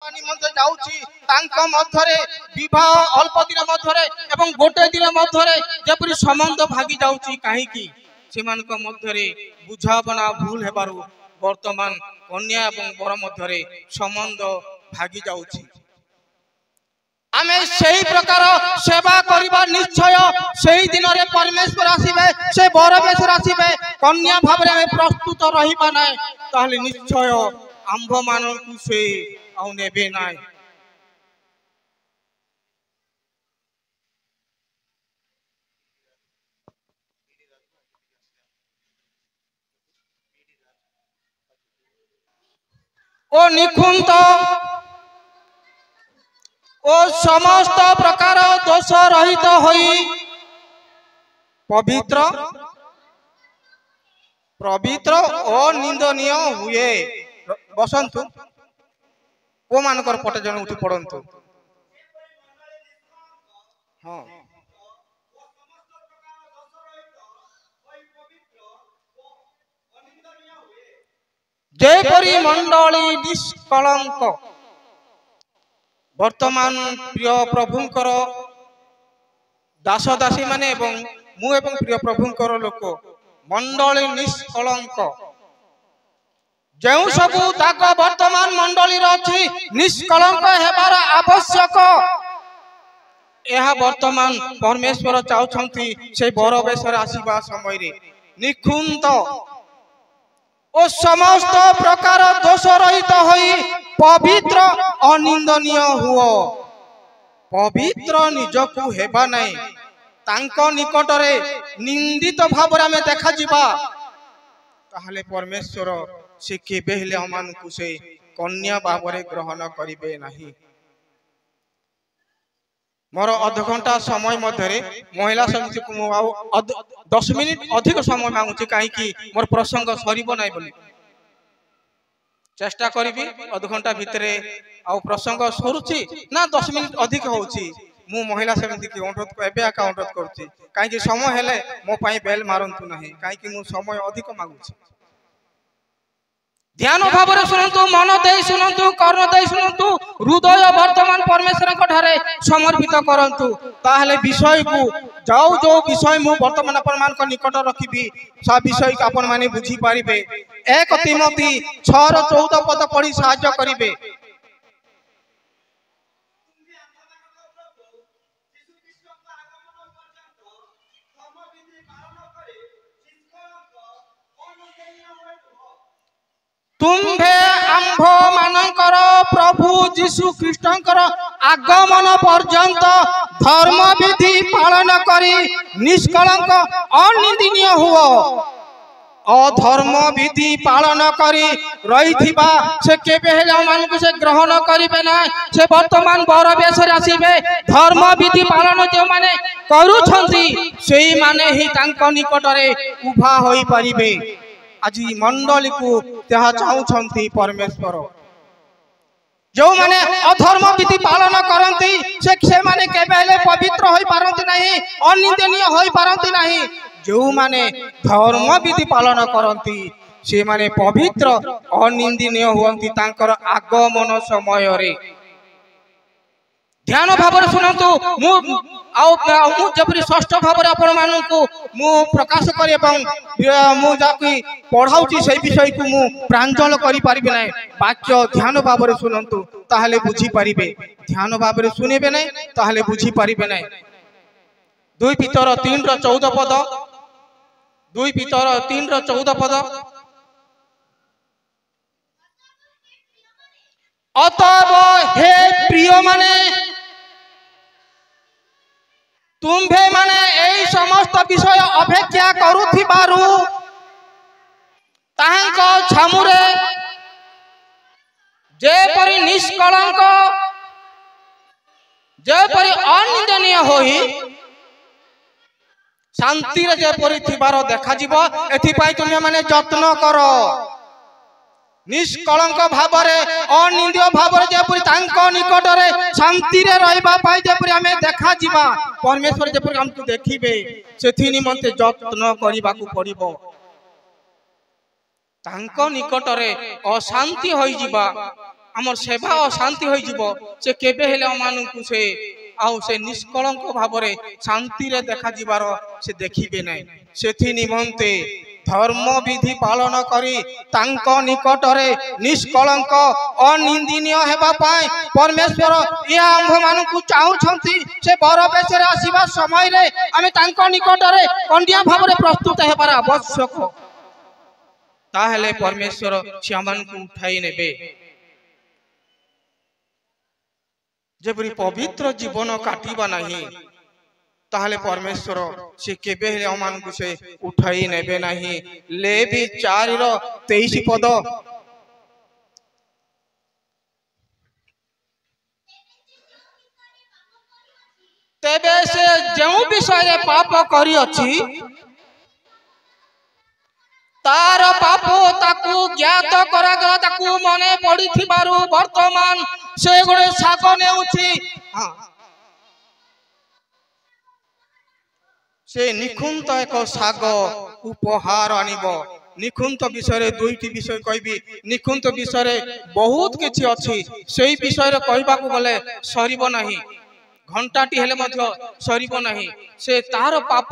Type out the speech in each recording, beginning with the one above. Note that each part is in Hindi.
ହେବା ନିମନ୍ତେ ଯାଉଛି ତାଙ୍କ ମଧ୍ୟରେ ବିବାହ ଅଳ୍ପ ଦିନ ମଧ୍ୟରେ ଏବଂ ଗୋଟେ ଦିନ ମଧ୍ୟରେ ଯେପରି ସମ୍ବନ୍ଧ ଭାଗି ଯାଉଛି କାହିଁକି ସେମାନଙ୍କ ମଧ୍ୟରେ ବୁଝାମଣା ଭୁଲ ହେବାରୁ ବର୍ତ୍ତମାନ କନ୍ୟା ଏବଂ ବର ମଧ୍ୟରେ ସମ୍ବନ୍ଧ ଭାଗି ଯାଉଛି। ଆମେ ସେହି ପ୍ରକାର ସେବା କରିବା ନିଶ୍ଚୟ ସେହି ଦିନରେ ପରମେଶ୍ୱର ଆସିବେ ସେ ବର ବେଶରେ ଆସିବେ କନ୍ୟା ଭାବରେ ଆମେ ପ୍ରସ୍ତୁତ ରହିବା ନାହିଁ ତାହେଲେ ନିଶ୍ଚୟ ଆମ୍ଭମାନଙ୍କୁ ସେ ଆଉ ନେବେ ନାହିଁ। ଓ ନିଖୁନ୍ତ ଓ ସମସ୍ତ ପ୍ରକାର ଦୋଷ ରହିତ ହୋଇ ପବିତ୍ର ପବିତ୍ର ଓ ନିନ୍ଦନୀୟ ହୁଏ। ବସନ୍ତୁ ଓ ମାନଙ୍କର ପଟେ ଜଣେ ଉଠି ପଡନ୍ତୁ। ହଁ ଯେପରି ମଣ୍ଡଳୀ ନିଷ୍କଳଙ୍କ ବର୍ତ୍ତମାନ ପ୍ରିୟ ପ୍ରଭୁଙ୍କର ଦାସ ଦାସୀ ମାନେ ଏବଂ ମୁଁ ଏବଂ ପ୍ରିୟ ପ୍ରଭୁଙ୍କର ଲୋକ ମଣ୍ଡଳୀ ନିଷ୍କଳଙ୍କ ଯେଉଁ ସବୁ ଦାଗ ବର୍ତ୍ତମାନ ମଣ୍ଡଳୀର ଅଛି ନିଷ୍କଳଙ୍କ ହେବାର ଆବଶ୍ୟକ। ଏହା ବର୍ତ୍ତମାନ ପରମେଶ୍ୱର ଚାହୁଁଛନ୍ତି ସେ ବର ବେଶରେ ଆସିବା ସମୟରେ ନିଖୁନ୍ତ ଓ ସମସ୍ତ ପ୍ରକାର ଦୋଷ ରହିତ ହୋଇ ପବିତ୍ର ଅନିନ୍ଦନୀୟ ହୁଅ। ପବିତ୍ର ନିଜକୁ ହେବା ନାହିଁ ତାଙ୍କ ନିକଟରେ ନିନ୍ଦିତ ଭାବରେ ଆମେ ଦେଖାଯିବା ତାହେଲେ ପରମେଶ୍ୱର ସେ କେବେ ହେଲେ ଆମମାନଙ୍କୁ ସେ କନ୍ୟା ଭାବରେ ଗ୍ରହଣ କରିବେ ନାହିଁ। ମୋର ଅଧଘଣ୍ଟା ସମୟ ମଧ୍ୟରେ ମହିଳା ସମିତିକୁ ମୁଁ ଆଉ 10 ମିନିଟ ଅଧିକ ସମୟ ମାଗୁଛି କାହିଁକି ମୋର ପ୍ରସଙ୍ଗ ସରିବ ନାହିଁ ବୋଲି ଚେଷ୍ଟା କରିବି ଅଧଘଣ୍ଟା ଭିତରେ ଆଉ ପ୍ରସଙ୍ଗ ସରୁଛି ନା 10 ମିନିଟ ଅଧିକ ହଉଛି ମୁଁ ମହିଳା ସମିତିକୁ ଏବେ ଏକା ଅନୁରୋଧ କରୁଛି କାହିଁକି ସମୟ ହେଲେ ମୋ ପାଇଁ ବେଲ ମାରନ୍ତୁ ନାହିଁ କାହିଁକି ମୁଁ ସମୟ ଅଧିକ ମାଗୁଛି। ଧ୍ୟାନ ଭାବରେ ଶୁଣନ୍ତୁ ମନ ଦେଇ ଶୁଣନ୍ତୁ କର୍ଣ୍ଣ ଦେଇ ଶୁଣନ୍ତୁ ହୃଦୟ ବର୍ତ୍ତମାନ ପରମେଶ୍ୱରଙ୍କ ଠାରେ ସମର୍ପିତ କରନ୍ତୁ ତାହେଲେ ବିଷୟକୁ ଯୋଉ ବିଷୟ ମୁଁ ବର୍ତ୍ତମାନ ଆପଣମାନଙ୍କ ନିକଟ ରଖିବି ସେ ବିଷୟକୁ ଆପଣମାନେ ବୁଝିପାରିବେ। 1 ତିମୋଥୀ 6:14 ପଦ ପଢି ସାହାଯ୍ୟ କରିବେ। ତୁମ୍ଭେ ଆମ୍ଭ ମାନଙ୍କର ପ୍ରଭୁ ଯୀଶୁ ଖ୍ରୀଷ୍ଟଙ୍କର ଆଗମନ ପର୍ଯ୍ୟନ୍ତ ଧର୍ମ ବିଧି ପାଳନ କରି ନିଷ୍କଳଙ୍କ ଅନିନ୍ଦନୀୟ ହୁଅ। ଅଧର୍ମ ବିଧି ପାଳନ କରି ରହିଥିବା ସେ କେବେ ହେଲେ ଆମମାନଙ୍କୁ ସେ ଗ୍ରହଣ କରିବେ ନାହିଁ। ସେ ବର୍ତ୍ତମାନ ବର ବେଶରେ ଆସିବେ। ଧର୍ମ ବିଧି ପାଳନ ଯେଉଁମାନେ କରୁଛନ୍ତି ସେଇମାନେ ହିଁ ତାଙ୍କ ନିକଟରେ ଉଭା ହୋଇପାରିବେ। ଆଜି ମଣ୍ଡଳୀକୁ ଯାହା ଚାହୁଁଛନ୍ତି ପରମେଶ୍ୱର ଯେଉଁମାନେ ଅଧର୍ମ ବିଧି ପାଳନ କରନ୍ତି ସେମାନେ କେବେ ହେଲେ ପବିତ୍ର ହୋଇପାରନ୍ତି ନାହିଁ ଅନିନ୍ଦନୀୟ ହୋଇପାରନ୍ତି ନାହିଁ। ଯେଉଁମାନେ ଧର୍ମ ବିଧି ପାଳନ କରନ୍ତି ସେମାନେ ପବିତ୍ର ଅନିନ୍ଦନୀୟ ହୁଅନ୍ତି ତାଙ୍କର ଆଗମନ ସମୟରେ। ଧ୍ୟାନ ଭାବରେ ଶୁଣନ୍ତୁ ମୁଁ ଯେପରି ଷଷ୍ଠ ଭାବରେ ଆପଣମାନଙ୍କୁ ମୁଁ ପ୍ରକାଶ କରି ଏବଂ ମୁଁ ଯାହାକୁ ପଢାଉଛି ସେଇ ବିଷୟକୁ ମୁଁ ପ୍ରାଞ୍ଜଳ କରିପାରିବି ନାହିଁ। ବାକ୍ୟ ଧ୍ୟାନ ଭାବରେ ଶୁଣନ୍ତୁ ତାହେଲେ ବୁଝିପାରିବେ। ଧ୍ୟାନ ଭାବରେ ଶୁଣିବେ ନାହିଁ ତାହେଲେ ବୁଝିପାରିବେ ନାହିଁ। 2 ପିତର 3:14 ପଦ 2 ପିତର 3:14 ପଦ ଅତଏବ ହେ ପ୍ରିୟ ମାନେ ତୁମ୍ଭେ ମାନେ এই ସମସ୍ତ ବିଷୟ ଅପେକ୍ଷା କରୁଥିବାରୁ ତାହାଙ୍କ ଛାମୁରେ ଯେପରି ନିଷ୍କଳଙ୍କ ଯେପରି ଅନିନ୍ଦନୀୟ ହୋଇ ଶାନ୍ତିରେ ଯେପରି ଥିବାର ଦେଖାଯିବ ଏଥିପାଇଁ ତୁମେ ମାନେ ଯତ୍ନ କର। ନିଷ୍କଳଙ୍କ ଭାବରେ ଅନିନ୍ଦ୍ୟ ଭାବରେ ଯେପରି ତାଙ୍କ ନିକଟରେ ଶାନ୍ତିରେ ରହିବା ପାଇଁ ଯେପରି ଆମେ ଦେଖାଯିବା ପରମେଶ୍ୱର ଯେପରି ଆମକୁ ଦେଖିବେ ସେଥି ନିମନ୍ତେ ଯତ୍ନ କରିବାକୁ ପଡିବ। ତାଙ୍କ ନିକଟରେ ଅଶାନ୍ତି ହୋଇଯିବା आमर सेवा अशांति हो जीवो से केबे हेले अमानकु से आउ से निष्कलंक भावरे शांति रे देखा जीवार से देखिबे नै सेथि निमंते धर्म विधि पालन करी तांको निकटरे निष्कलंक अनिंदनीय हेबा पाए परमेश्वर या आंभ मानकु चाहुछंती से बर बेचरे आसीबा समय रे आमे तांको निकटरे कंडिया भावरे प्रस्तुत हेबार आवश्यक ताहेले परमेश्वर श्यामानकु उठाई नेबे जेपरि पवित्र जीवन काटिबा नहीं ताहले परमेश्वर से केबे हेले अमानकु से उठाई नेबे नहीं लेवी 4:23 पद तेबे से जो विषय पाप करी अछि तार पाप ताकू ज्ञात करागला ताकू मने पड़िथिबारु वर्तमान से गोटे साग नेउछि हां से निखुंत एक साग उपहार आनिबो निखुंत विषय दुईटी विषय कहबी निखुंत विषय बहुत किछि अछि सेही विषय कहबा को गले सरीबो नाही घंटाटी हेले मध्य सरीबो नाही से तार पाप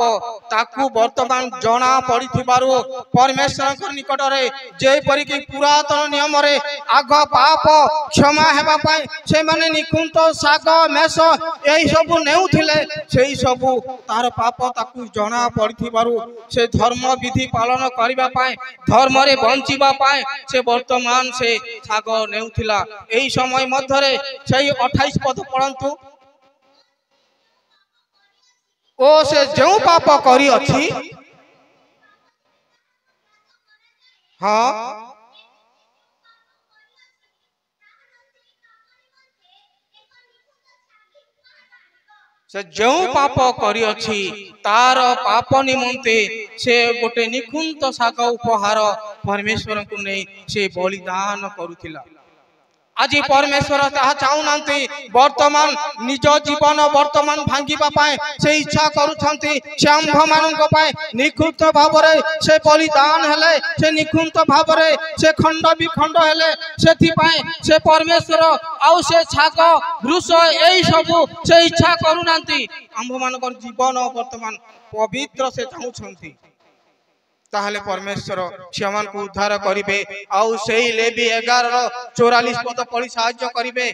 ताकू वर्तमान जना पड़िथिबारु परमेश्वर निकट रे जे परि कि पुरातन नियम रे आग पाप क्षमा हेबा पाए से माने निकुंत साग मेष एही सब नेउथिले सेही सब तार पाप ताकू जना पड़िथिबारु से धर्म विधि पालन करिबा पाए धर्म रे बंचिबा पाए से वर्तमान से साग नेउथिला एही समय मध्य रे सेही 28 पद पढंतु ओ से जो पाप करी अछि हाँ से जो पाप करी अछि तार पाप निमंते से गोटे निखुंत साग उपहार परमेश्वर को नहीं से बलिदान करुथिला आज परमेश्वर ताहा चाहुनांती वर्तमान निज जीवन वर्तमान भांगिबा पाए से इच्छा करूछंती से आंभ मानक पाए निखुंत भावरे से बलिदान हेले से निखुंत भावरे से खंड विखंड हेले सेथि पाए से परमेश्वर आउ से छाग वृष एई सब से इच्छा करूनांती आंभ मानक जीवन वर्तमान पवित्र से चाहुछंती ताहले परमेश्वर क्षमान को उद्धार करिवे आउ सेही लेवी 11:44 पद पढ़ी साहाय्य करिवे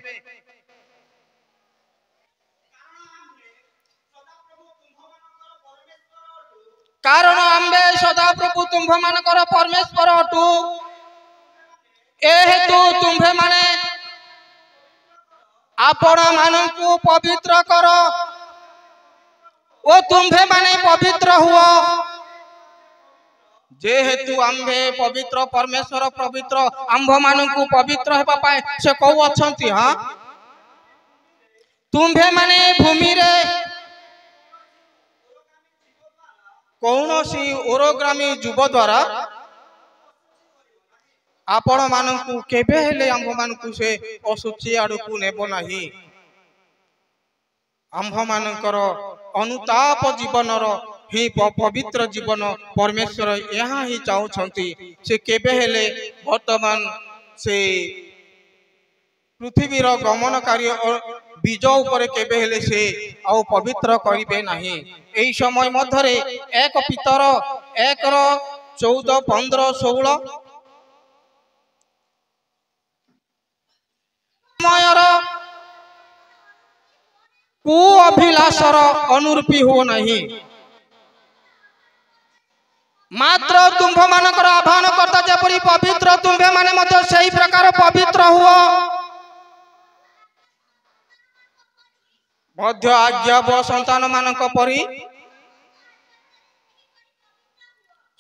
कारण आम्बे सदा प्रभु तुम्भ मानकर परमेश्वर अटु ए हेतु तुम्भे माने आपण मानकु पवित्र कर ओ तुम्भे माने पवित्र हुआ जेहेतु आम्भे पवित्र परमेश्वर पवित्र आंभ मानकु पवित्र हेबा पाए से कहू अछंती हां तुम्भे माने भूमि रे कौनसी ओरोग्रामी जुब द्वारा आपण मानकु केबे हेले आंभ मानकु से असुचि आडकु नेबो नाही आंभ मानकर अनुताप जीवनर ही पवित्र जीवन परमेश्वर यहाँ ही चाहती से केबे हेले वर्तमान से पृथ्वीर गमन कार्य बीज उपरे केबे हेले से आउ पवित्र करिवे नाही एही समय मध्यरे एक पितर 1:14, 15, 16 समयर कु अभिलाषर अनुरूपी हो नहीं मात्र तुम्भ मानकर आह्वान करता जेपरि पवित्र तुम्भे माने मध्य सही प्रकार पवित्र हुआ मध्य आज्ञा संतान मानक परि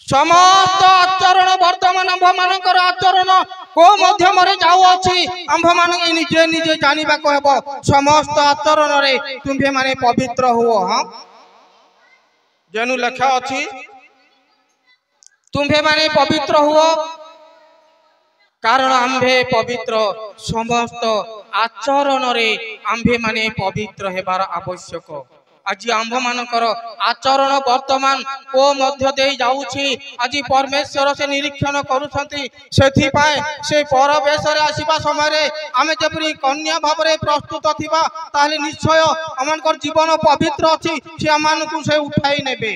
समस्त आचरण वर्तमान आंभ मानकर आचरण को मध्यम रे जाऊ अछि आंभ मानक निजे निजे जानिबा को हेबो समस्त आचरण रे तुम्भे माने पवित्र हुओ हां जेनु लिखा अछि तुम्भे माने पवित्र हुओ कारण आंभे पवित्र समस्त आचरण रे आंभे माने पवित्र हेबार आवश्यक आज आंभ मानकर आचरण वर्तमान को मध्य दे जाउछि आज परमेश्वर से निरीक्षण करूछंती से परवेश रे आसीबा समय रे आमे जेपरि कन्या भाव रे प्रस्तुत थिबा ताले निश्चय अमनकर जीवन पवित्र अछि से अमानकु से उठाई नेबे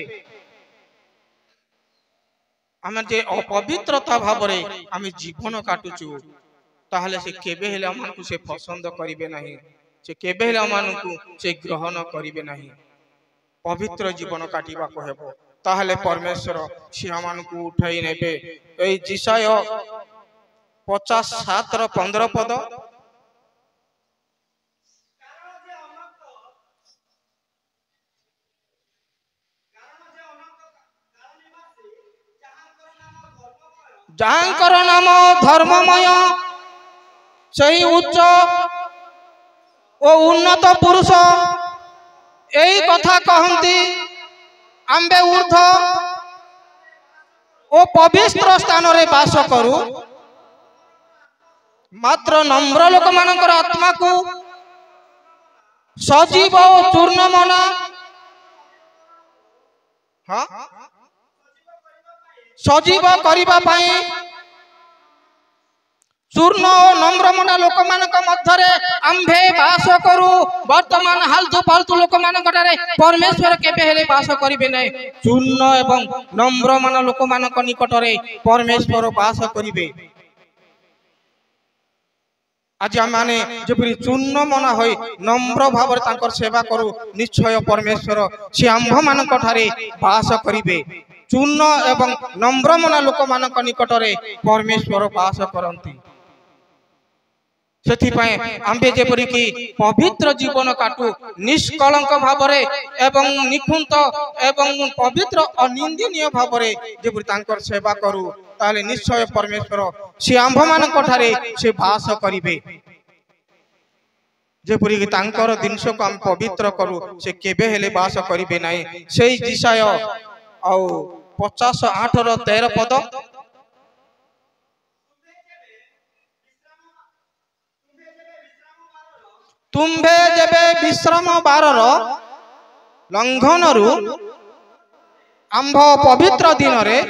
आमे जे अपवित्रता भाव रे आमे जीवन काटुछु ताहले से केबे हेले अमानकु से पसंद करिवे नाही से केबे हेले अमानकु से ग्रहण करिवे नाही पवित्र जीवन काटिबा को हेबो ताहले परमेश्वर से अमानकु उठाई नेबे एई जिसाय 57 रो 15 पद जहाँकर नाम धर्ममय सही उच्च ओ उन्नत पुरुष यही कथा कहती आंबे ऊर्ध ओ पवित्र स्थान रे वास करू मात्र नम्र लोक मानकर आत्मा को सजीव चूर्ण मना हाँ सजीव करिबा पाई चूर्ण और नम्र मना लोक मानक मध्यरे आंभे वास करू वर्तमान हालतु फालतु लोक मानक परमेश्वर केबे हेले वास करिबे नै चूर्ण एवं नम्र मना लोक मानक निकटरे परमेश्वर वास करिबे आज माने जेपरि चूर्ण मना होई नम्र भाव तांकर सेवा करू निश्चय परमेश्वर से आंभ मानक ठारे वास करिबे चूर्ण एवं नम्र मना लोक मानक निकटरे परमेश्वर वास करंती आंबे जेपरि कि पवित्र जीवन काटू निष्कलंक भावरे एवं निखुंत एवं पवित्र अनिंदनीय भावरे जेपरि तांकर सेवा करू ताले निश्चय परमेश्वर से आंभ मानक ठारे से वास करिबे जेपरि कि तांकर जिनस को हम पवित्र करू से केबे हेले वास करिबे नाही सेही जिसाय औ 58 रो 13 पद तुम्भे जेबे विश्राम बारर लंघन रु आंभ पवित्र दिन रे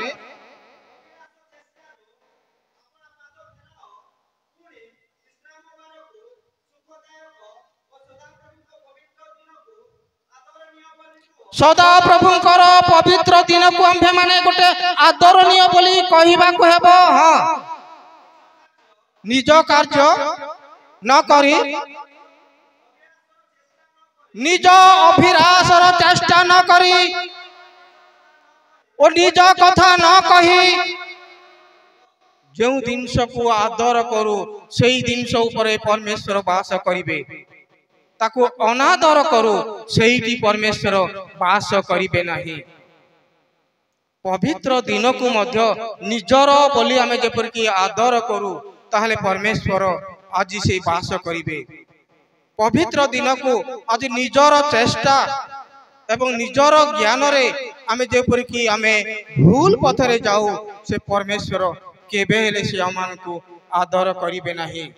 सदा प्रभुंकर पवित्र दिन को आंभे माने गोटे आदरणीय बोली कहिबा को हेबो हां निज कार्य न करी निज अभिलाषर चेष्टा न करी और निज कथा न कही जो जिनस को आदर करू से जिनस उपरे परमेश्वर वास करिबे ताको अनादर करू सेही परमेश्वर वास करिबे नाही पवित्र दिन को मध्य निजर बोली आमे जेपर कि आदर करू ताहले परमेश्वर आज से वास करिबे पवित्र दिन को आज निजर चेष्टा एवं निजर ज्ञान रे आमे जेपर कि आमे भूल पथरे जाऊ से परमेश्वर केबे हेले से आमान को आदर करिबे नाही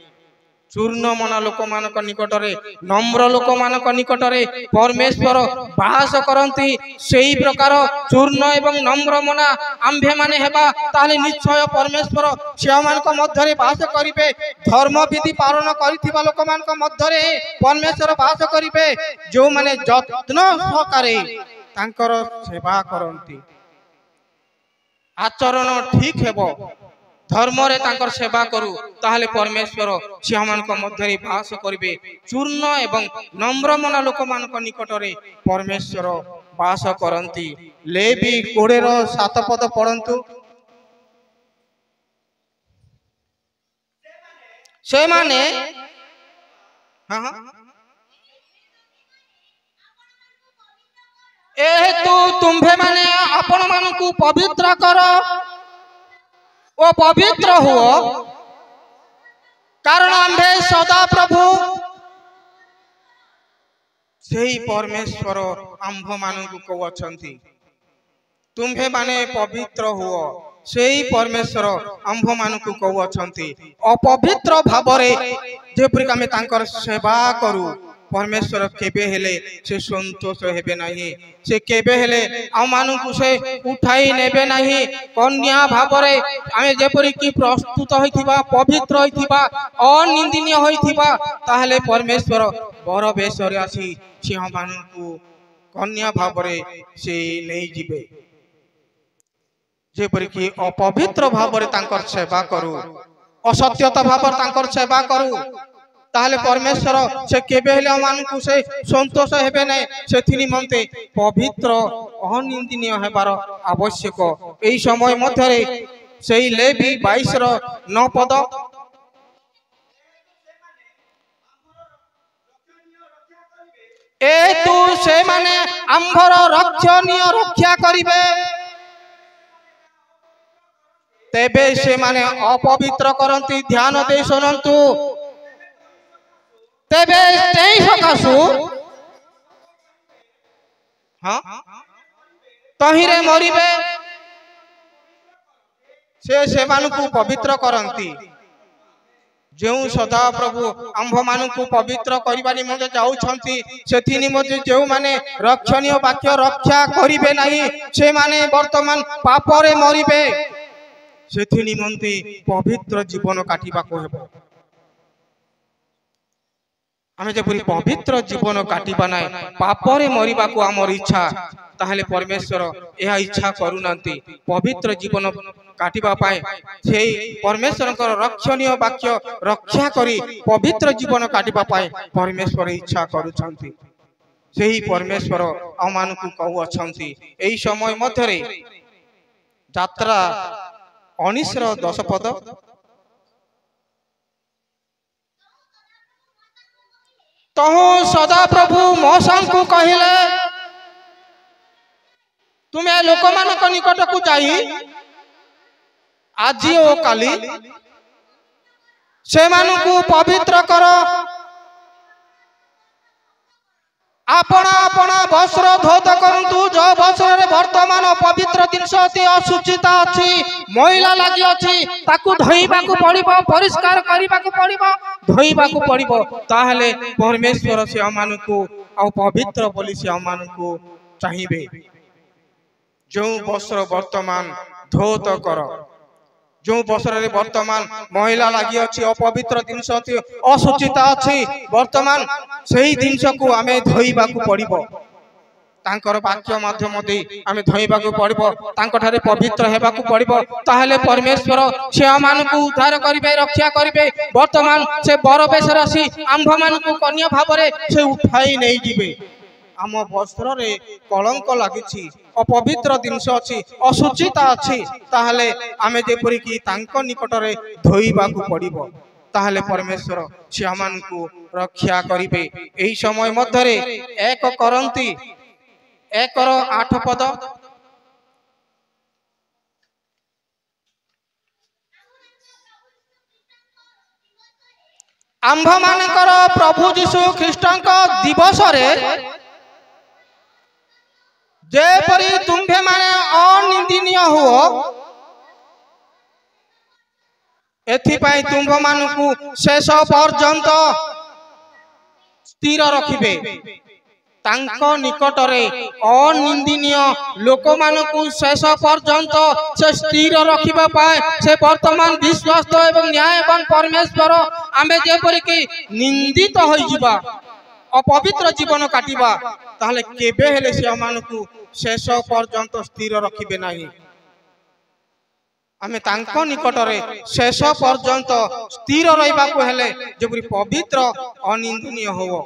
चूर्ण मना लोक मानक निकटरे नम्र लोक मानक निकटरे परमेश्वर वास करंती सेही प्रकार चूर्ण एवं नम्र मना आंभे माने हेबा ताले निश्चय परमेश्वर से मानक मध्यरे वास करिबे धर्म विधि पालन करिथिबा लोक मानक मध्यरे परमेश्वर वास करिबे जो माने जत्न सहकारे तांकर सेवा करंती आचरण ठीक हेबो धर्म रे तांकर सेवा करू ताहले परमेश्वर सियामान को मध्यरे वास करिबे चूर्ण एवं नम्र मना लोक मानक निकटरे परमेश्वर वास करंती लेवी 20 रो 7 पद पढ़ंतु से माने हां हां ए हेतु तुम्भे माने आपण मानकु पवित्र करो ओ पवित्र हुओ कारण आंभे सदा प्रभु सेही परमेश्वर आंभ मानकु कहउछंती तुम्भे माने पवित्र हुओ सेही परमेश्वर आंभ मानकु कहउछंती अपवित्र भावरे जेपरि आमे तांकर सेवा करू परमेश्वर केबे हेले से संतोष हेबे नहीं से केबे हेले आम मानू से उठाई नेबे नहीं कन्या भावरे आमे जेपरि कि प्रस्तुत होइथिबा पवित्र होइथिबा अनिंदनीय होइथिबा ताहले परमेश्वर बर बेशरे आसी से हम मानू कन्या भावरे से नहीं जिबे जेपरि कि अपवित्र भावरे तांकर सेवा करू असत्यता भावर तांकर सेवा करू ताहले परमेश्वर से केबे हेले मानकु से संतोष हेबे नै सेथि निमंते पवित्र अनिंदनीय हेबार आवश्यक एई समय मध्यरे सेई लेवी 22 रो 9 पद ए तू से माने आंभर रक्षणीय रक्षा करिवे तेबे से माने अपवित्र करंती ध्यान दे सुनंतु तेबे तेई सकासु हाँ तहिरे मरिबे से मानकु पवित्र करंती जो सदा प्रभु आंभ मानकु पवित्र करबा निमंते जाउछंती सेथि निमंते जो माने रक्षणीय वाक्य रक्षा करिवे नाही से माने वर्तमान पापरे मरिबे सेथि निमंते पवित्र जीवन काटिबा को हेबो आमे जेपरि पवित्र जीवन काटिबा नाय पापरे मरिबा को हमर इच्छा ताहले परमेश्वर एहा इच्छा करूनांती पवित्र जीवन काटिबा पाए सेही परमेश्वर रक्षणीय वाक्य रक्षा करी पवित्र जीवन काटिबा पाए परमेश्वर इच्छा करूछंती सेही परमेश्वर आमानकु कहू अछंती एही समय मध्यरे यात्रा 19 रो 10 पद तहु सदा प्रभु मौसम को कहिले तुम्हें लोक मानक निकट को जाई आज ओ काली से मानकु पवित्र कर आपना आपना वस्त्र धोत करंतु जो वस्त्र रे वर्तमान पवित्र जिनस अति असुचिता अछि मैला लागि अछि ताकु धोइबा को पड़िबो परिष्कार करिबा को पड़िबो धोइबा को पड़िबो ताहले परमेश्वर से अमानकु आ पवित्र बोली से अमानकु चाहिबे जो वस्त्र वर्तमान धोत कर जो वस्त्र रे वर्तमान महिला लागि अछि अपवित्र जिनस अछि असुचिता अछि वर्तमान सही जिनस को आमे धोइबा को पड़िबो तांकर वाक्य माध्यम दे आमे धोइबा को पड़िबो तांको ठारे पवित्र हेबा को पड़िबो ताहले परमेश्वर से आमान को उद्धार करिबे रक्षा करिबे वर्तमान से बर बेसर आसी आंभ मान को कन्या भावरे से उठाई नै जिबे आम वस्त्र रे कलंक लागिछि अपवित्र जिनस अछि असुचिता अछि ताहले आमे जेपरि कि तांको निकट रे धोइबा को पड़िबो ताहले परमेश्वर से आमान को रक्षा करिबे एही समय मध्यरे 1 करंती 1 रो 8 पद आंभ मानकर प्रभु यीशु ख्रीष्टंक दिवस रे जेपरि तुम्भे माने अनिंदनीय हुओ एथिपाई तुम्भ मानकु शेष पर्यंत स्थिर रखिबे तांको निकट रे अनिंदनीय लोक मानकु शेष पर्यंत से स्थिर रखिबा पाए से वर्तमान विश्वास एवं न्यायवान परमेश्वर आमे जेपरि कि निंदित होई जिबा अपवित्र जीवन काटिबा ताहले केबे हेले से मानकु शेष पर्यंत स्थिर रखिबे नाही आमे तांको निकट रे शेष पर्यंत स्थिर रहिबा को हेले जेपरि पवित्र अनिंदनीय हो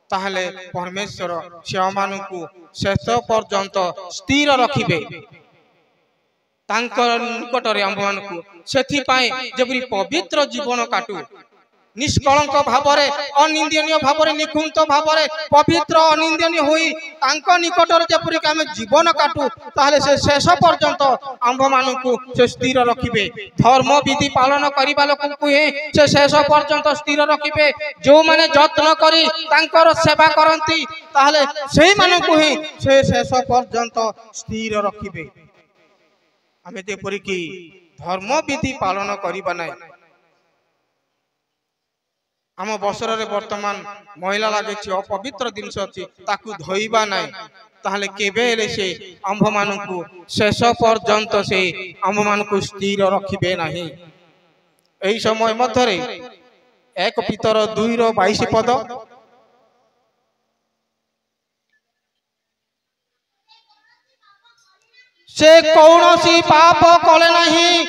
ताहले परमेश्वर से मानकु शेष पर्यंत स्थिर रखिबे तांकर निकट रे आम मानकु सेथि पाए जेपरि पवित्र जीवन काटू निष्कलंक भावरे अनिंदनीय भावरे निकुंत भावरे पवित्र अनिंदनीय होई तांको निकटर जेपरि कि आमे जीवन काटू ताहले से शेष पर्यंत आंभ मानकु से स्थिर रखिबे धर्म विधि पालन करिबा लोककु हे से शेष पर्यंत स्थिर रखिबे जो माने यत्न करी तांकर सेवा करंती ताहले सेही मानकु हे से शेष पर्यंत स्थिर रखिबे आमे जेपरि कि धर्म विधि पालन करिबा नै आम बसर बर्तमान महिला लगे अपवित्र जिनस अच्छी धोइबा ना ताहले केबे से आंभ मान शेष पर्यंत से आंभ मान स्थिर रखिबे नाही। एही समय मध्य एक पीतर 2:22 पद से कौनसी पाप कले नहीं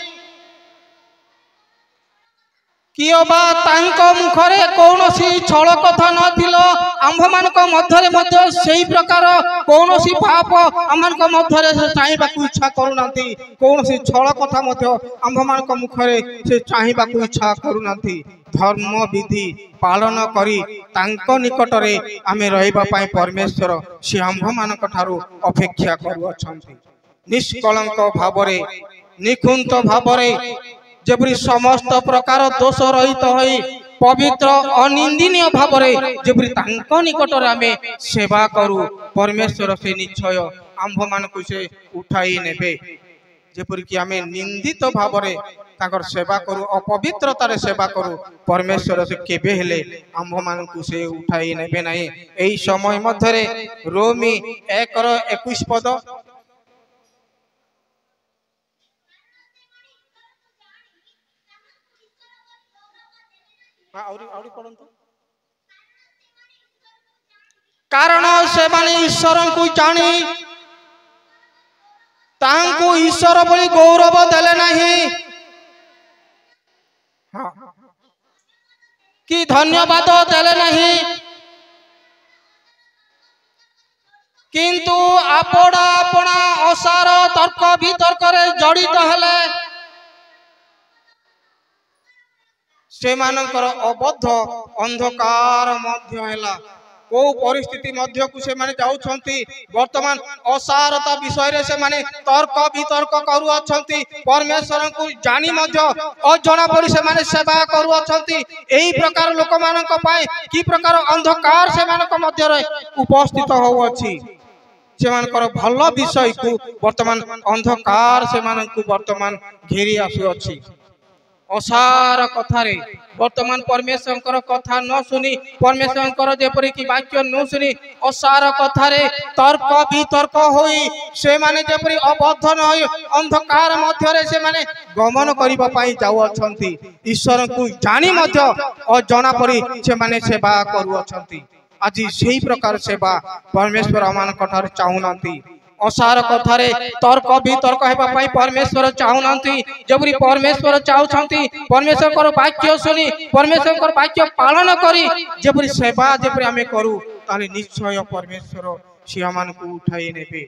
किबा तांको मुखरे कौनसी छल कथा नथिलो आंभ मानक मध्यरे मध्य सेही प्रकार कौनसी पाप आमनक मध्यरे से चाहिबाकू इच्छा करूनांती कौनसी छल कथा मध्य आंभ मानक मुखरे से चाहिबाकू इच्छा करूनांती। धर्म विधि पालन करी तांको निकटरे आमे रहिबा पई परमेश्वर से आंभ मानक ठारू अपेक्षा करू अछंती। निष्कलंक भावरे निकुंत भावरे जेपरी समस्त प्रकार दोष रहित होई पवित्र अनिंदनीय भावरे जेपरी तांको निकटरे आमे सेवा करू परमेश्वर से निश्चय आंभ मानकु से उठाई नेबे। जेपरी कि आमे निंदित भावरे ताकर सेवा करू अपवित्रतार सेवा करू परमेश्वर से केबे हेले आंभ मानकु से उठाई नेबे नाही। एही समय मध्यरे रोमी 1:21 पद कारण से माने ईश्वर को जानी तांको ईश्वर बोली गौरव देले नहीं कि धन्यवाद देले नहीं किंतु आपड़ा अपना असार तर्क वितर्क जड़ित हेले से मानकर अबद्ध अंधकार मध्य हेला को परिस्थिति मध्य को से माने जाउछंती वर्तमान असारता विषय रे से माने तर्क वितर्क करू अछंती परमेश्वर को जानी मध्य अजना परि से माने सेवा करू अछंती। एही प्रकार लोक मानक पाए की प्रकार अंधकार से मानक मध्य रे उपस्थित हो अछि से मानकर भल विषय को वर्तमान अंधकार से मानक वर्तमान घेरी आसु अछि। असार कथारे वर्तमान परमेश्वर कथा न सुनी परमेश्वर जेपरी कि वाक्य न सुनी असार कथारे तर्क वितर्क होई से माने जेपरी अबद्ध न होई अंधकार मध्यरे से माने गमन करिबा पई जाउ अछंती ईश्वर को जानी मध्य अजना परी से माने सेवा करू अछंती। आज सेही प्रकार सेवा परमेश्वर अमान कठार चाहुनांती असार कथारे तर्क वितर्क हेबा पई परमेश्वर चाहुनांती जबरी परमेश्वर चाहुछंती परमेश्वर को वाक्य सुनी परमेश्वर को वाक्य पालन करी जबरी सेवा जबरी आमे करू ताले निश्चय परमेश्वर से आमान को उठाई नेबे।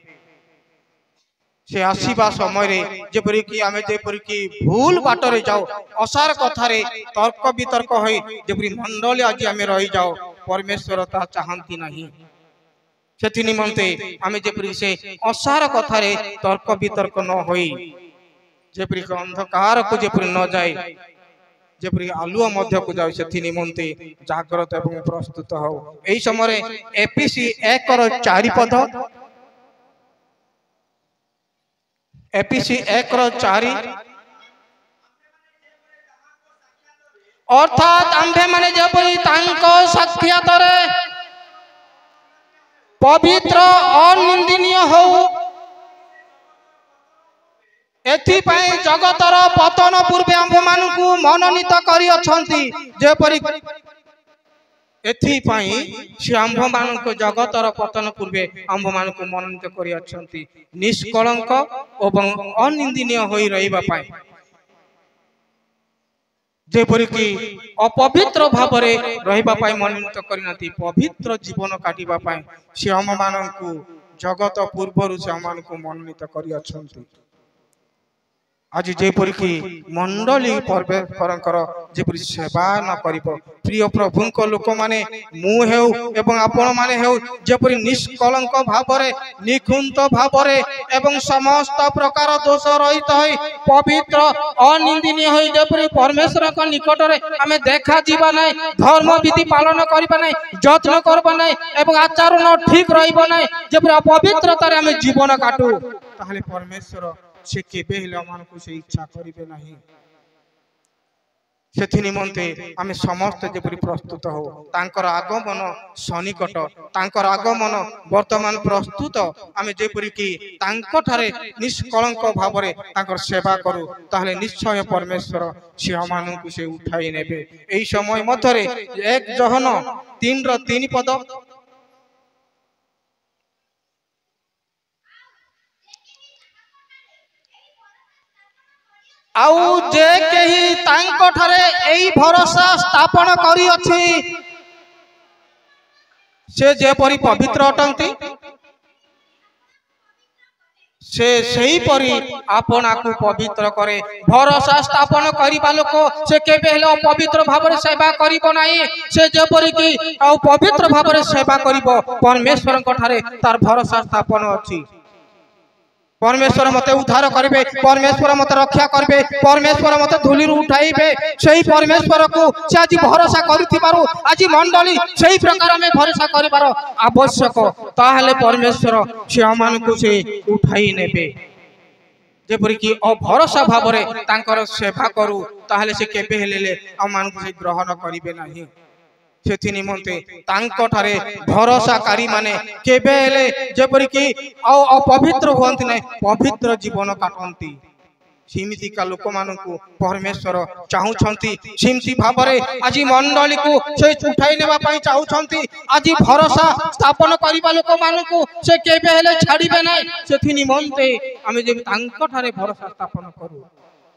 से आसीबा समय रे जेपरी कि आमे जेपरी कि भूल बाटरे जाओ असार कथारे तर्क वितर्क होई जेपरी मंडली आज आमे रही जाओ परमेश्वर ता चाहंती नहीं। सेति निमंते आमे जेपरी से असार कथारे तर्क वितर्क न होई जेपरी अंधकार को जेपरी न जाए जेपरी आलुआ मध्य को जाए सेति निमंते जागृत एवं प्रस्तुत हो। एही समय एपीसी 1:4 पद एपीसी 1:4 अर्थात आंभे माने जेपरी तांको साक्षात रे पवित्र अनिंदनीय हो एथि पई जगतर पतन पूर्वे आंभ मानकु मनोनीत करी अछंती जेपरी एथि पई से आंभ मानकु जगतर पतन पूर्वे आंभ मानकु मनोनीत करी अछंती निष्कलंक एवं अनिंदनीय होई रहिबा पई जेपरी कि अपवित्र भावरे रहिबा पाई मनोनीत करिनाती पवित्र जीवन काटिबा पाई से हम मानकु जगत पूर्वरु से हम मानकु मनोनीत करि अछंती। आज जेपरी कि मंडली परमेश्वरकर जेपरी सेवा न करिबो प्रिय प्रभु को लोक माने मु हेउ एवं आपण माने हेउ जेपरी निष्कलंक भावरे निकुंत भावरे एवं समस्त प्रकार दोष रहित होई पवित्र अनिंदनीय होई जेपरी परमेश्वर को निकट रे हमें देखा जीवा नै धर्म विधि पालन करिबा नै यत्न करबा नै एवं आचरण ठीक रहिबा नै जेपरी अपवित्रता रे हमें जीवन काटू ताहले परमेश्वर से केबे हेले मन को से इच्छा करिबे नहीं। से निमंते आम समस्त जेपरी प्रस्तुत हो तांकर आगमन सन्निकट तांकर आगमन वर्तमान प्रस्तुत आम जेपरी कि तांकठारे निष्कलंक भाव तांकर सेवा करू ताहले निश्चय परमेश्वर से मानू से उठाई नेबे। एई समय मध्यरे 1 जोहन 3:3 पद आउ जे केही तांको ठारे एई भरोसा स्थापन करी अछि से जेपरि पवित्र अटंती से सही परी आपना को पवित्र करे। भरोसा स्थापन करिबा लोक से केबे हेले पवित्र भाव सेवा करिबो नाही। से जेपरि कि आ पवित्र भाव सेवा करिबो परमेश्वर ठारे तार भरोसा स्थापन अछि। परमेश्वर मते उद्धार करिबे, परमेश्वर मते रक्षा करिबे, परमेश्वर मते धूली उठाइबे। सेही परमेश्वर को से आज भरोसा करिथिबारु आज मंडली सेही प्रकार में भरोसा करिबार आवश्यक ताहले परमेश्वर से आमान को से उठाई नेबे। जेपरि कि अभरोसा भाव रे तांकर सेवा करू ताहले से केबे हेले आमान को से ग्रहण करिबे नाही। से निमंते तांकठारे भरोसाकारी माने केबे हेले जेपरि कि अपवित्र हुअंती नै पवित्र जीवन काटंती। सीमितिका लोक मानकु परमेश्वर चाहुछंती सीमती भाबरे आज मंडली को से उठाई नेबा पई चाहुछंती। आज भरोसा स्थापन करिबा लोक मानकु से केबे हेले छाड़िबे नै। सेथि निमंते आमे जे तांकठारे भरोसा स्थापन करू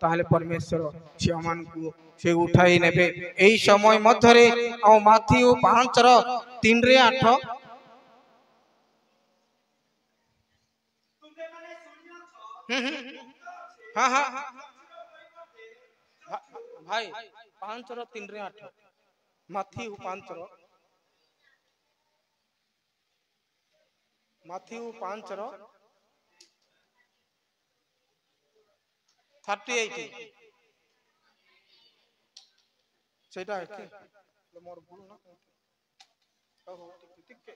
ताहले परमेश्वर से आमानकु से उठाई नेबे। एई समय मध्यरे आ माथ्यू 5:3-8 हाँ हाँ भाई 5:3-8 माथ्यू 5 38 सेटा है मोर भूल ना हो टिके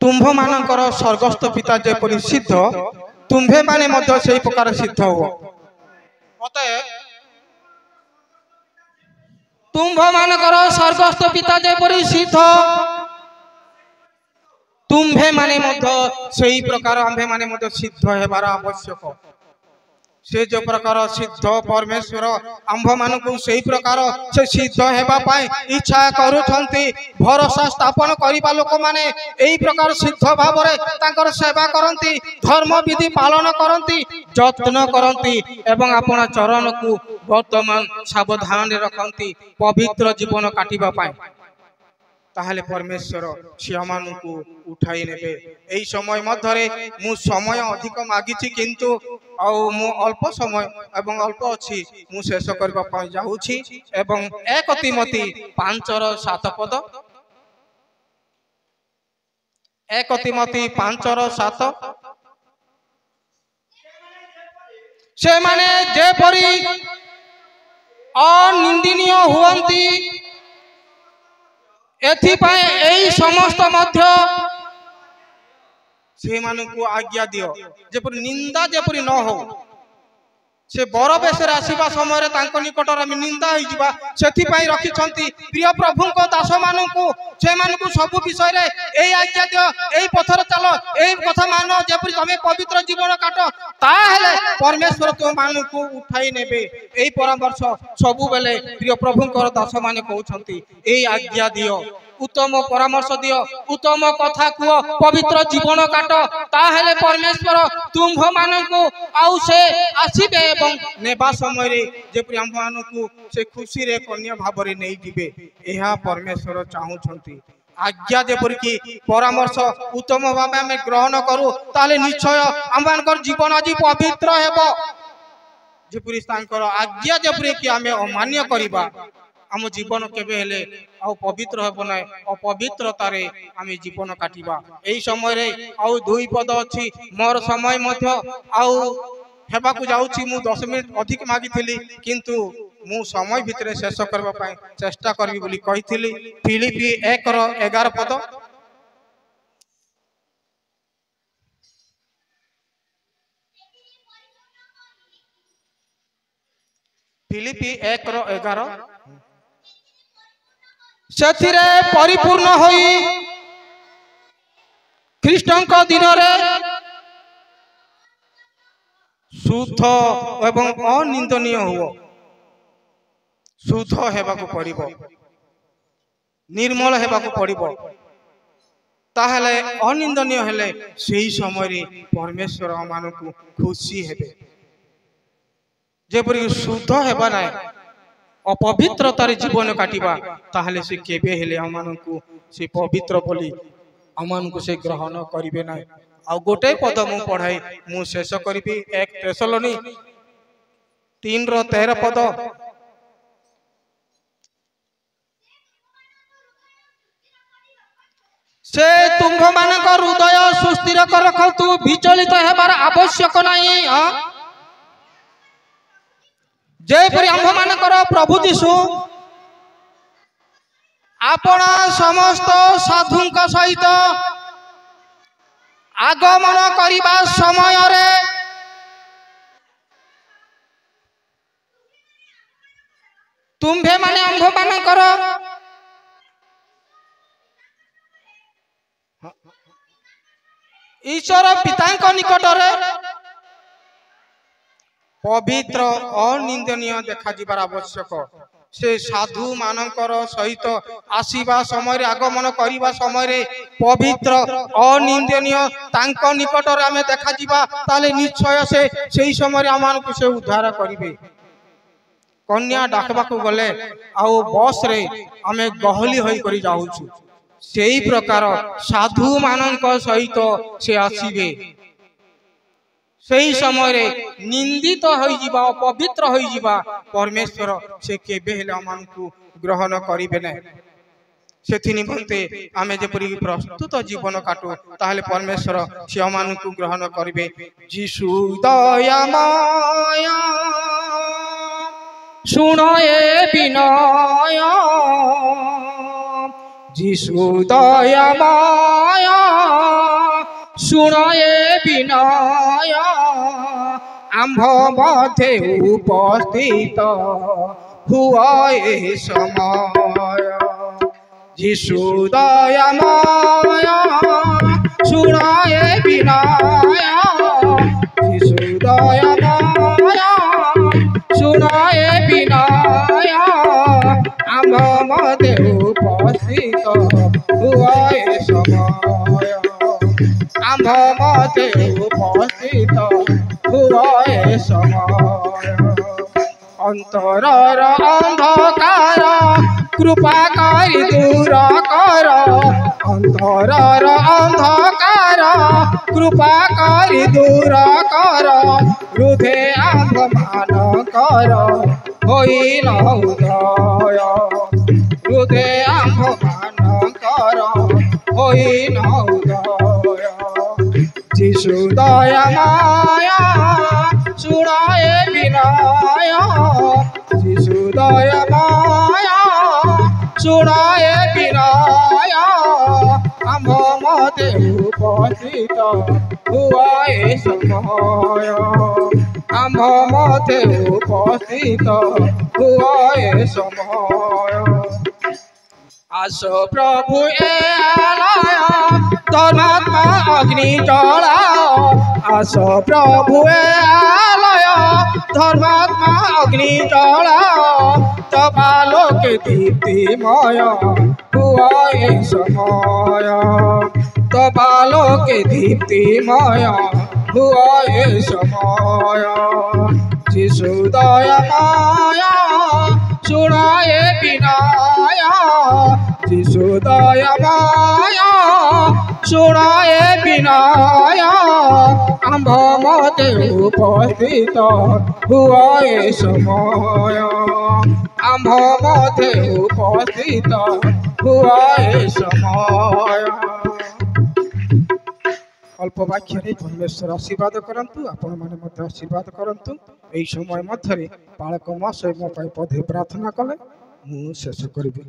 तुम्भ मानकर स्वर्गस्थ पिता जेपरि सिद्ध तुम्भे माने मध्य सेही प्रकार सिद्ध हो। मते तुम्भ मानकर स्वर्गस्थ पिता जेपरि सिद्ध तुम्भे माने मध्य सेही प्रकार आम्भे माने मध्य सिद्ध हेबार आवश्यक। से जो प्रकार सिद्ध परमेश्वर आंभ मानकु सेही प्रकार से सिद्ध हेबा पाए इच्छा करूछंती। भरोसा स्थापन करिबा लोक माने एही प्रकार सिद्ध भाव रे तांकर सेवा करंती, धर्म विधि पालन करंती, जत्न करंती एवं अपना चरण को वर्तमान सावधान रखंती पवित्र जीवन काटिबा पाए ताहले परमेश्वर सियामानु को उठाई नेबे। एही समय मध्यरे मु समय अधिक मागिछि किंतु आ मु अल्प समय एवं अल्प अछि मु शेष करबा पय जाउछि एवं 1 तिमोथी 5:7 पद 1 तिमोथी 5:7 से माने जेपरि अनिंदनीय हुअंती एथिपाई एई समस्त मध्य से मानकु आज्ञा दियो जेपरि निंदा जेपरि न हो। से बर बेसर आसीबा समय तांको निकटर हम निंदा होई जिबा सेथिपाई रखिछंती प्रिय प्रभु को दास मानकु से मानकु सब विषय रे एई आज्ञा दियो एई पथर चलो एई कथा मानो जेपरि तमे पवित्र जीवन काटो ताहेले परमेश्वर तो मानकु उठाई नेबे। एई परामर्श सब बेले प्रिय प्रभु को दास माने कहउछंती एई आज्ञा दियो उत्तम परामर्श दियो उत्तम कथा कुओ पवित्र जीवन काट ताहेले परमेश्वर तुम्भ मानकु आउ से आसीबे एवं नेबा समय रे जेपरि हम मानकु से खुशी रे कन्या भाव रे नै जिबे एहा परमेश्वर चाहुछंती। आज्ञा जेपरि कि परामर्श उत्तम भाव में ग्रहण करू ताले निश्चय हमनकर जीवन आज पवित्र हेबो। जेपरि तांकर आज्ञा जेपरि कि हमें अमान्य करिबा आम जीवन केबे हेले आ पवित्र हेबो नै अपवित्रतारे आम जीवन काटिबा। एई समय रे आ 2 पद अछि मोर समय मध्य आ हेबा को जाउछि मु 10 मिनिट अधिक मागिथिली किंतु मु समय भितरे शेष करबा पय चेष्टा करबी बोली कहिथिली। फिलिपी 1:11 पद फिलिपि 1:11 ସେଥିରେ ପରିପୂର୍ଣ୍ଣ ହୋଇ ଖ୍ରୀଷ୍ଟଙ୍କ ଦିନରେ शुद्ध एवं अनिंदनीय हो शुद्ध हेबाकु पड़िबो निर्मल हेबाकु पड़िबो ताहले अनिंदनीय हेले सेही समय रे परमेश्वर मानकु खुशी हेबे जेपरि शुद्ध हेबा ना अपवित्रतार जीवन काटिबा ताहले से केबे हेले अमानकु से पवित्र बोली अमानकु से ग्रहण करिवे ना आ गोटे पद मु पढ़ाई मु शेष करी 1 थेसलोनी 3:13 पद से तुम्भ मानक हृदय सुस्थिर कर रखतु विचलित हेबार आवश्यक नहीं जेपरि आंभ मानकर प्रभु यीशु आपण समस्त साधुंक सहित आगमन करिबा समय रे तुम्भे माने आंभ मानकर ईश्वर पितांक निकट रे पवित्र अनिंदनीय देखा जिबार आवश्यक से साधु मानकर सहित आसीबा समय रे आगमन करिबा समय रे पवित्र अनिंदनीय तांक निकट रे आमे देखा जिबा ताले निश्चय से सेही समय रे आमान को से उद्धार करिवे कन्या डाकबा को गले आउ बस रे आमे गहली होई करी जाउछु सेही प्रकार साधु मानक सहित से आसीबे सेही समय रे निंदित होई जिबा पवित्र होई जिबा परमेश्वर से केबे हेले अमानकु ग्रहण करिबे नै सेथि निमंते आमे जेपरि प्रस्तुत जीवन काटो ताहले परमेश्वर से अमानकु ग्रहण करिबे यीशु दयामय सुनो ए विनय यीशु दयामय सुनो ए विनय आंभ मध्य उपस्थित हुआ ए समय यीशु दयामय सुनो ए विनय यीशु दयामय सुनो ए विनय आंभ मध्य उपस्थित हुआ ए समय आंभ मध्य उपस्थित हुआ ए समय अंतरर अंधकार कृपा करी दूर कर अंतरर अंधकार कृपा करी दूर कर हृदय आंभ मान कर होई न उदय हृदय आंभ मान कर होई न उदय यीशु दयामय सुनो ए विनय यीशु दयामय सुनो ए विनय आंभ मध्य उपस्थित हुआ ए समय आंभ मध्य उपस्थित हुआ ए समय आस प्रभु एलाय धर्मात्मा अग्नि जलाओ आस प्रभु एलाय धर्मात्मा अग्नि जलाओ तबालोक दीप्तिमय हुआ ए समय तबालोक दीप्तिमय हुआ ए समय यीशु दयामय सुनो ए विनय यीशु दयामय सुनो ए विनय आंभ मध्य उपस्थित हुआ ए समय आंभ मध्य उपस्थित हुआ ए समय अल्प वाक्य परमेश्वर आशीर्वाद करंतु आपण माने मध्य आशीर्वाद करंतु एई समय मध्य बालक महाशय मो पदे प्रार्थना कले मु शेष करिबि।